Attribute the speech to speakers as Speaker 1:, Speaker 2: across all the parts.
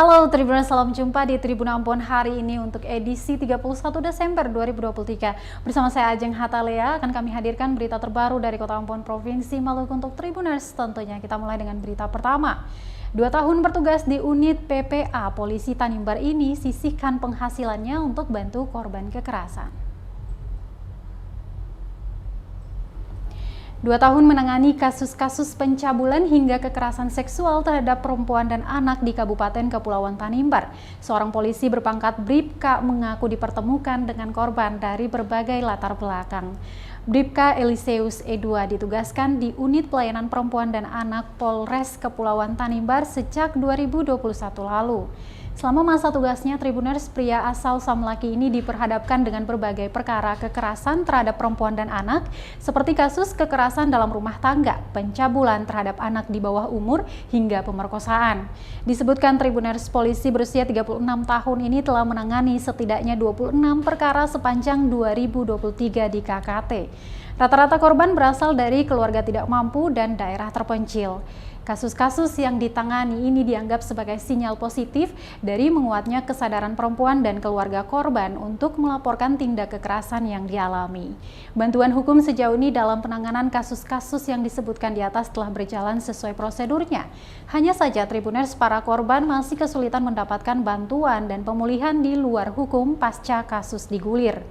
Speaker 1: Halo Tribuners, salam jumpa di Tribun Ambon hari ini untuk edisi 31 Desember 2023. Bersama saya Ajeng Hatalea akan kami hadirkan berita terbaru dari Kota Ambon, Provinsi Maluku untuk Tribuners. Tentunya kita mulai dengan berita pertama. 2 tahun bertugas di unit PPA, polisi Tanimbar ini sisihkan penghasilannya untuk bantu korban kekerasan. 2 tahun menangani kasus-kasus pencabulan hingga kekerasan seksual terhadap perempuan dan anak di Kabupaten Kepulauan Tanimbar. Seorang polisi berpangkat Bribka mengaku dipertemukan dengan korban dari berbagai latar belakang. Bribka Eliseus E2 ditugaskan di Unit Pelayanan Perempuan dan Anak Polres Kepulauan Tanimbar sejak 2021 lalu. Selama masa tugasnya, Tribuners, pria asal Samlaki ini diperhadapkan dengan berbagai perkara kekerasan terhadap perempuan dan anak, seperti kasus kekerasan dalam rumah tangga, pencabulan terhadap anak di bawah umur, hingga pemerkosaan. Disebutkan Tribuners, polisi berusia 36 tahun ini telah menangani setidaknya 26 perkara sepanjang 2023 di KKT. Rata-rata korban berasal dari keluarga tidak mampu dan daerah terpencil. Kasus-kasus yang ditangani ini dianggap sebagai sinyal positif dari menguatnya kesadaran perempuan dan keluarga korban untuk melaporkan tindak kekerasan yang dialami. Bantuan hukum sejauh ini dalam penanganan kasus-kasus yang disebutkan di atas telah berjalan sesuai prosedurnya. Hanya saja Tribuners, para korban masih kesulitan mendapatkan bantuan dan pemulihan di luar hukum pasca kasus digulir.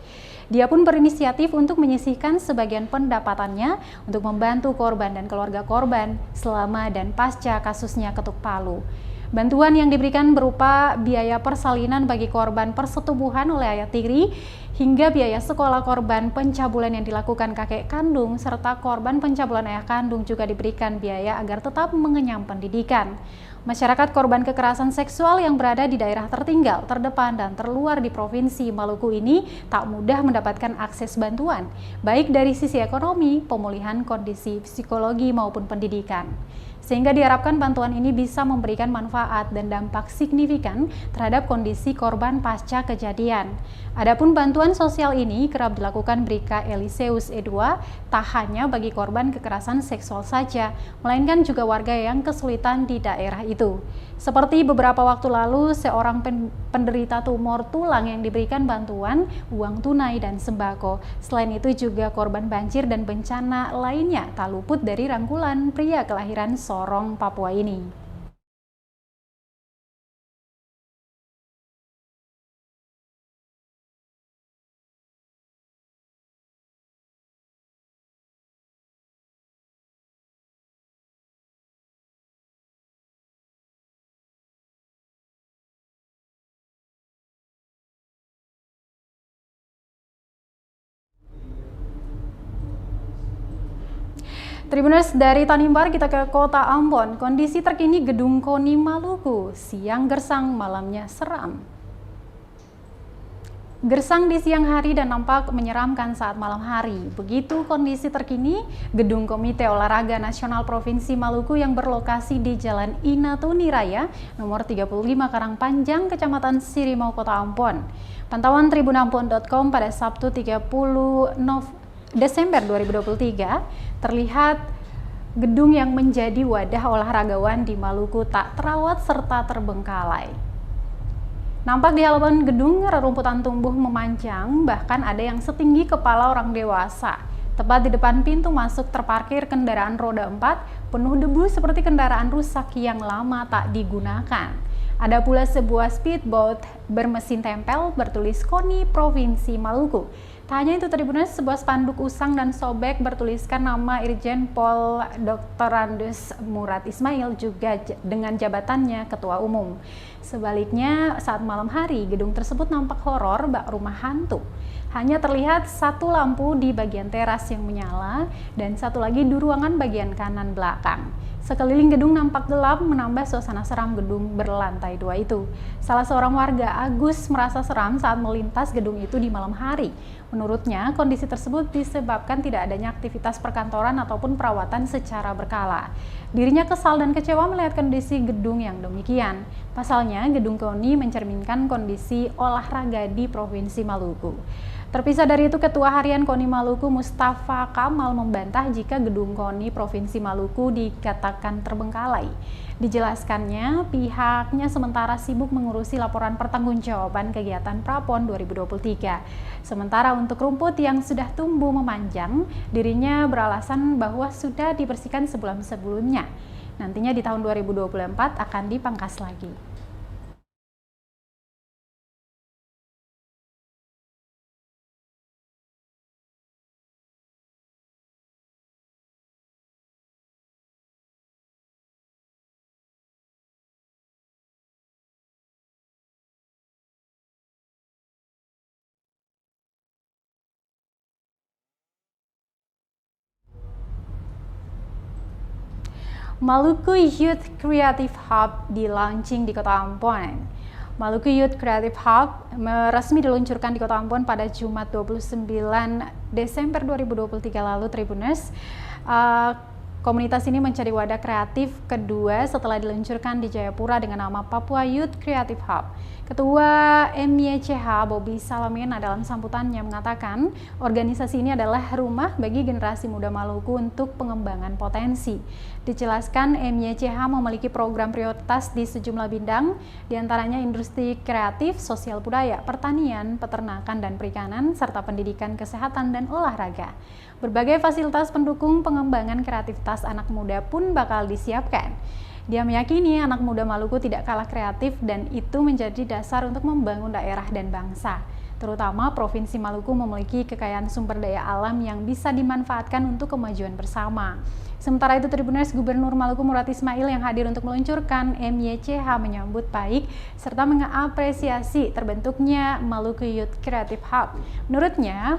Speaker 1: Dia pun berinisiatif untuk menyisihkan sebagian pendapatannya untuk membantu korban dan keluarga korban selama dan pasca kasusnya ketuk palu. Bantuan yang diberikan berupa biaya persalinan bagi korban persetubuhan oleh ayah tiri, hingga biaya sekolah korban pencabulan yang dilakukan kakek kandung, serta korban pencabulan ayah kandung juga diberikan biaya agar tetap mengenyam pendidikan. Masyarakat korban kekerasan seksual yang berada di daerah tertinggal, terdepan, dan terluar di Provinsi Maluku ini tak mudah mendapatkan akses bantuan, baik dari sisi ekonomi, pemulihan kondisi psikologi maupun pendidikan. Sehingga diharapkan bantuan ini bisa memberikan manfaat dan dampak signifikan terhadap kondisi korban pasca kejadian. Adapun bantuan sosial ini kerap dilakukan Bribka Eliseus E2 tak hanya bagi korban kekerasan seksual saja, melainkan juga warga yang kesulitan di daerah itu. Seperti beberapa waktu lalu, seorang penderita tumor tulang yang diberikan bantuan uang tunai dan sembako. Selain itu juga korban banjir dan bencana lainnya tak luput dari rangkulan pria kelahiran Sorong, Papua ini. Tribuners, dari Tanimbar kita ke Kota Ambon. Kondisi terkini Gedung KONI Maluku, siang gersang, malamnya seram. Gersang di siang hari dan nampak menyeramkan saat malam hari. Begitu kondisi terkini Gedung Komite Olahraga Nasional Provinsi Maluku yang berlokasi di Jalan Inatuni Raya, nomor 35 Karangpanjang, Kecamatan Sirimau, Kota Ambon. Pantauan tribunambon.com pada Sabtu 30 Desember 2023 terlihat gedung yang menjadi wadah olahragawan di Maluku tak terawat serta terbengkalai. Nampak di halaman gedung rerumputan tumbuh memanjang, bahkan ada yang setinggi kepala orang dewasa. Tepat di depan pintu masuk terparkir kendaraan roda 4 penuh debu seperti kendaraan rusak yang lama tak digunakan. Ada pula sebuah speedboat bermesin tempel bertulis KONI Provinsi Maluku. Tak hanya itu, Tribuners, sebuah spanduk usang dan sobek bertuliskan nama Irjen Pol Dr. Andes Murad Ismail juga dengan jabatannya Ketua Umum. Sebaliknya, saat malam hari, gedung tersebut nampak horor bak rumah hantu. Hanya terlihat satu lampu di bagian teras yang menyala dan satu lagi di ruangan bagian kanan belakang. Sekeliling gedung nampak gelap, menambah suasana seram gedung berlantai 2 itu. Salah seorang warga, Agus, merasa seram saat melintas gedung itu di malam hari. Menurutnya, kondisi tersebut disebabkan tidak adanya aktivitas perkantoran ataupun perawatan secara berkala. Dirinya kesal dan kecewa melihat kondisi gedung yang demikian. Pasalnya, gedung KONI mencerminkan kondisi olahraga di Provinsi Maluku. Terpisah dari itu, Ketua Harian KONI Maluku Mustafa Kamal membantah jika gedung KONI Provinsi Maluku dikatakan terbengkalai. Dijelaskannya, pihaknya sementara sibuk mengurusi laporan pertanggungjawaban kegiatan Prapon 2023. Sementara untuk rumput yang sudah tumbuh memanjang, dirinya beralasan bahwa sudah dibersihkan sebulan sebelumnya. Nantinya di tahun 2024 akan dipangkas lagi. Maluku Youth Creative Hub di-launching di Kota Ambon. Maluku Youth Creative Hub resmi diluncurkan di Kota Ambon pada Jumat 29 Desember 2023 lalu, Tribuners. Komunitas ini menjadi wadah kreatif kedua setelah diluncurkan di Jayapura dengan nama Papua Youth Creative Hub. Ketua MYCH Bobby Salamena dalam sambutannya mengatakan organisasi ini adalah rumah bagi generasi muda Maluku untuk pengembangan potensi. Dijelaskan MYCH memiliki program prioritas di sejumlah bidang, diantaranya industri kreatif, sosial budaya, pertanian, peternakan dan perikanan, serta pendidikan, kesehatan, dan olahraga. Berbagai fasilitas pendukung pengembangan kreativitas anak muda pun bakal disiapkan. Dia meyakini anak muda Maluku tidak kalah kreatif dan itu menjadi dasar untuk membangun daerah dan bangsa. Terutama Provinsi Maluku memiliki kekayaan sumber daya alam yang bisa dimanfaatkan untuk kemajuan bersama. Sementara itu, Tribuners, Gubernur Maluku Murad Ismail yang hadir untuk meluncurkan MYCH menyambut baik serta mengapresiasi terbentuknya Maluku Youth Creative Hub. Menurutnya,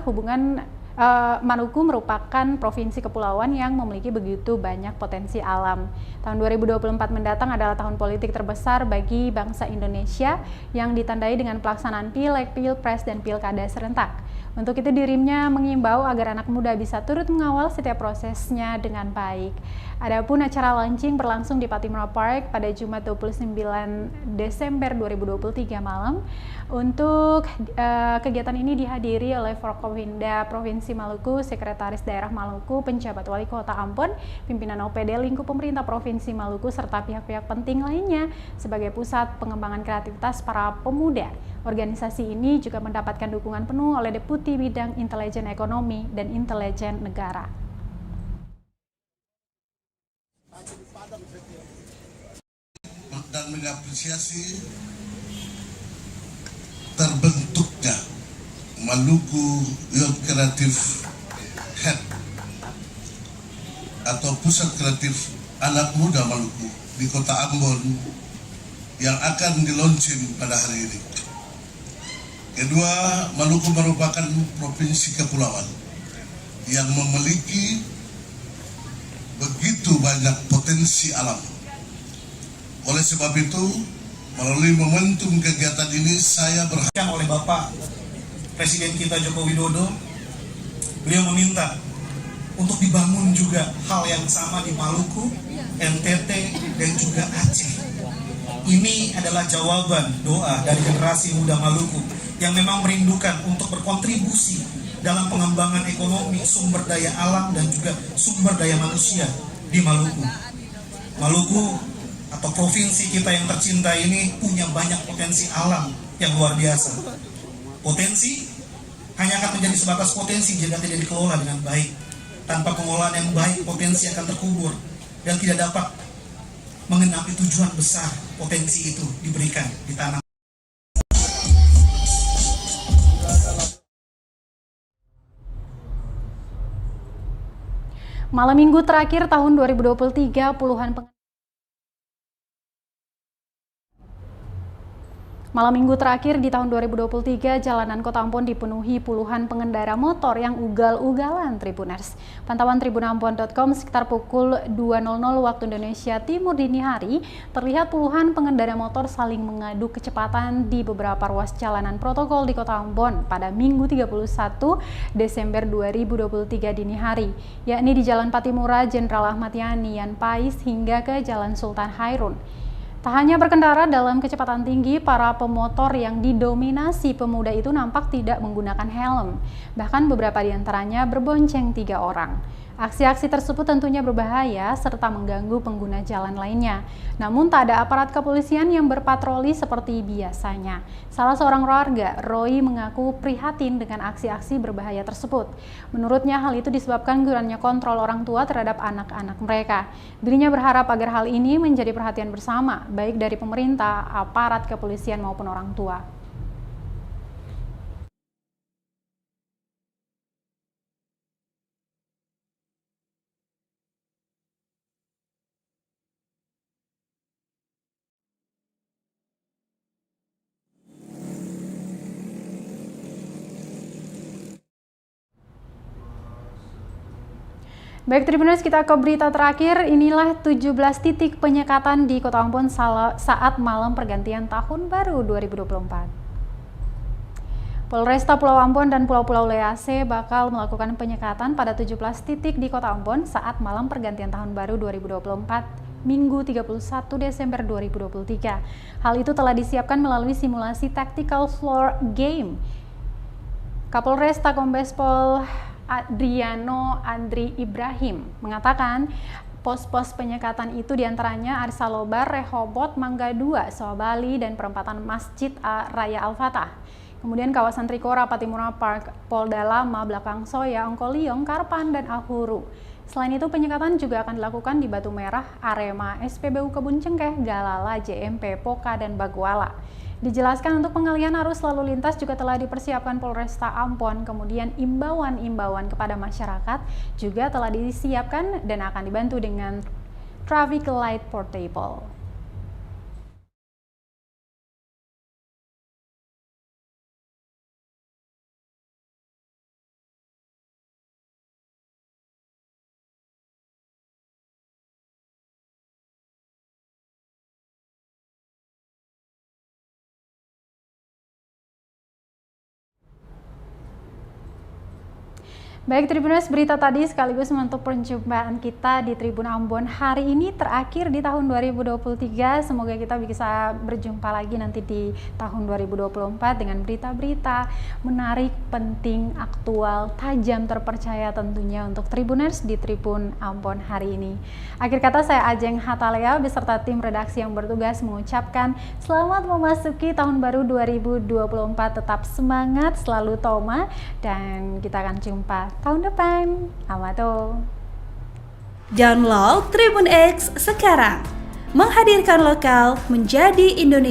Speaker 1: Maluku merupakan provinsi kepulauan yang memiliki begitu banyak potensi alam. Tahun 2024 mendatang adalah tahun politik terbesar bagi bangsa Indonesia yang ditandai dengan pelaksanaan Pileg, Pilpres, dan Pilkada serentak. Untuk itu dirinya mengimbau agar anak muda bisa turut mengawal setiap prosesnya dengan baik. Adapun acara launching berlangsung di Patimura Park pada Jumat 29 Desember 2023 malam. Untuk kegiatan ini dihadiri oleh Forkopimda Provinsi Maluku, Sekretaris Daerah Maluku, penjabat Wali Kota Ambon, pimpinan OPD lingkup pemerintah Provinsi Maluku, serta pihak-pihak penting lainnya sebagai pusat pengembangan kreativitas para pemuda. Organisasi ini juga mendapatkan dukungan penuh oleh Deputi Bidang Intelijen Ekonomi dan Intelijen Negara.
Speaker 2: Dan mengapresiasi terbentuknya Maluku Youth Creative Hub atau Pusat Kreatif Anak Muda Maluku di Kota Ambon yang akan di-launching pada hari ini. Kedua, Maluku merupakan provinsi kepulauan yang memiliki begitu banyak potensi alam. Oleh sebab itu, melalui momentum kegiatan ini saya berharap
Speaker 3: oleh Bapak Presiden kita Joko Widodo, beliau meminta untuk dibangun juga hal yang sama di Maluku, NTT, dan juga Aceh. Ini adalah jawaban doa dari generasi muda Maluku yang memang merindukan untuk berkontribusi dalam pengembangan ekonomi, sumber daya alam, dan juga sumber daya manusia di Maluku. Maluku atau provinsi kita yang tercinta ini punya banyak potensi alam yang luar biasa. Potensi hanya akan menjadi sebatas potensi jika tidak dikelola dengan baik. Tanpa pengelolaan yang baik, potensi akan terkubur dan tidak dapat mengenapi tujuan besar potensi itu diberikan, ditanam.
Speaker 1: Malam minggu terakhir tahun 2023, Malam minggu terakhir di tahun 2023, jalanan Kota Ambon dipenuhi puluhan pengendara motor yang ugal-ugalan, Tribuners. Pantauan tribunambon.com sekitar pukul 2.00 waktu Indonesia Timur dini hari, terlihat puluhan pengendara motor saling mengadu kecepatan di beberapa ruas jalanan protokol di Kota Ambon pada Minggu 31 Desember 2023 dini hari, yakni di Jalan Patimura, Jenderal Ahmad Yani, Yan Pais, hingga ke Jalan Sultan Hairun. Tak hanya berkendara dalam kecepatan tinggi, para pemotor yang didominasi pemuda itu nampak tidak menggunakan helm. Bahkan beberapa di antaranya berbonceng 3 orang. Aksi-aksi tersebut tentunya berbahaya serta mengganggu pengguna jalan lainnya. Namun tak ada aparat kepolisian yang berpatroli seperti biasanya. Salah seorang warga, Roy, mengaku prihatin dengan aksi-aksi berbahaya tersebut. Menurutnya hal itu disebabkan kurangnya kontrol orang tua terhadap anak-anak mereka. Dirinya berharap agar hal ini menjadi perhatian bersama, baik dari pemerintah, aparat kepolisian maupun orang tua. Baik Tribuners, kita ke berita terakhir. Inilah 17 titik penyekatan di Kota Ambon saat malam pergantian tahun baru 2024. Polresta Pulau Ambon dan Pulau-Pulau Lease bakal melakukan penyekatan pada 17 titik di Kota Ambon saat malam pergantian tahun baru 2024, Minggu 31 Desember 2023. Hal itu telah disiapkan melalui simulasi Tactical Floor Game. Kapolresta Kombes Pol Adriano Andri Ibrahim mengatakan pos-pos penyekatan itu diantaranya Arsalobar, Rehobot, Mangga 2, Soabali, dan perempatan Masjid Raya Al-Fatah. Kemudian kawasan Trikora, Patimura Park, Polda Lama, Belakang Soya, Ongkoliong, Karpan, dan Ahuru. Selain itu penyekatan juga akan dilakukan di Batu Merah, Arema, SPBU Kebun Cengkeh, Galala, JMP, Poka, dan Baguala. Dijelaskan untuk pengalihan arus lalu lintas juga telah dipersiapkan Polresta Ambon, kemudian imbauan-imbauan kepada masyarakat juga telah disiapkan dan akan dibantu dengan traffic light portable. Baik Tribuners, berita tadi sekaligus menutup perjumpaan kita di Tribun Ambon hari ini terakhir di tahun 2023. Semoga kita bisa berjumpa lagi nanti di tahun 2024 dengan berita-berita menarik, penting, aktual, tajam, terpercaya tentunya untuk Tribuners di Tribun Ambon hari ini. Akhir kata saya Ajeng Hatalea beserta tim redaksi yang bertugas mengucapkan selamat memasuki tahun baru 2024. Tetap semangat, selalu toma, dan kita akan jumpa tahun depan. Amato.
Speaker 4: Download Tribun X sekarang. Menghadirkan lokal menjadi Indonesia.